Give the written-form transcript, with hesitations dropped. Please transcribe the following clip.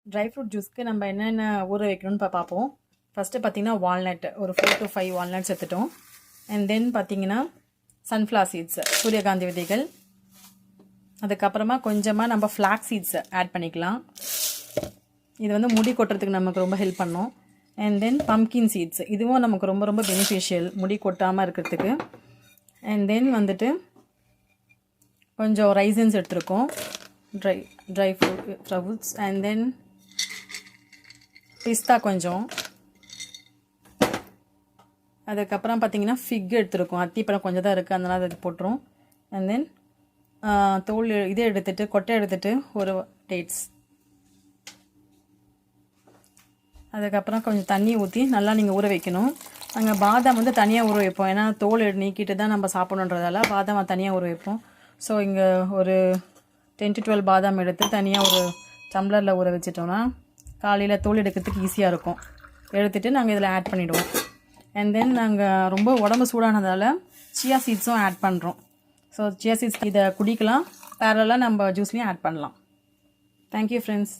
Dry fruit ஜூஸ்க்கு நம்ம என்னென்ன ஊற வைக்கணும்னு பார்ப்போம். ஃபஸ்ட்டு பார்த்திங்கன்னா வால்நட் ஒரு 4 to 5 வால்நட்ஸ் எடுத்துட்டோம். அண்ட் தென் பார்த்திங்கன்னா சன்ஃப்ளவர் சீட்ஸ் சூரியகாந்தி விதைகள். அதுக்கப்புறமா கொஞ்சமாக நம்ம ஃப்ளாக் சீட்ஸ் ஆட் பண்ணிக்கலாம். இது வந்து முடி கொட்டுறதுக்கு நமக்கு ரொம்ப ஹெல்ப் பண்ணும். அண்ட் தென் பம்கின் சீட்ஸ், இதுவும் நமக்கு ரொம்ப ரொம்ப பெனிஃபிஷியல் முடி கொட்டாமல் இருக்கிறதுக்கு. அண்ட் தென் வந்துட்டு கொஞ்சம் ரைசன்ஸ் எடுத்துருக்கோம், ட்ரை ஃப்ரூட்ஸ். அண்ட் தென் பிஸ்தா கொஞ்சம். அதுக்கப்புறம் பார்த்திங்கன்னா ஃபிக் எடுத்துருக்கோம், அத்திப்பழம் கொஞ்சம் தான் இருக்குது, அதனால் அது போட்டுரும். அண்ட் தென் தோல் இதே எடுத்துகிட்டு கொட்டை எடுத்துகிட்டு ஒரு டேட்ஸ். அதுக்கப்புறம் கொஞ்சம் தண்ணி ஊற்றி நல்லா நீங்கள் ஊற வைக்கணும். நாங்கள் பாதாம் வந்து தனியாக ஊற வைப்போம், ஏன்னா தோல் நீக்கிட்டு தான் நம்ம சாப்பிடணுன்றதால பாதாம் தனியாக ஊற வைப்போம். ஸோ இங்கே ஒரு 10 to 12 பாதாம் எடுத்து தனியாக ஒரு டம்ளரில் ஊற வச்சிட்டோன்னா காலையில் தோல் எடுக்கிறதுக்கு ஈஸியாக இருக்கும். எடுத்துகிட்டு நாங்கள் இதில் ஆட் பண்ணிவிடுவோம். அண்ட் தென் நாங்கள் ரொம்ப உடம்பு சூடானதால் சியா சீட்ஸும் ஆட் பண்ணுறோம். ஸோ சியா சீட்ஸ் இதை குடிக்கலாம், பேரலாக நம்ம ஜூஸ்லேயும் ஆட் பண்ணலாம். Thank you friends.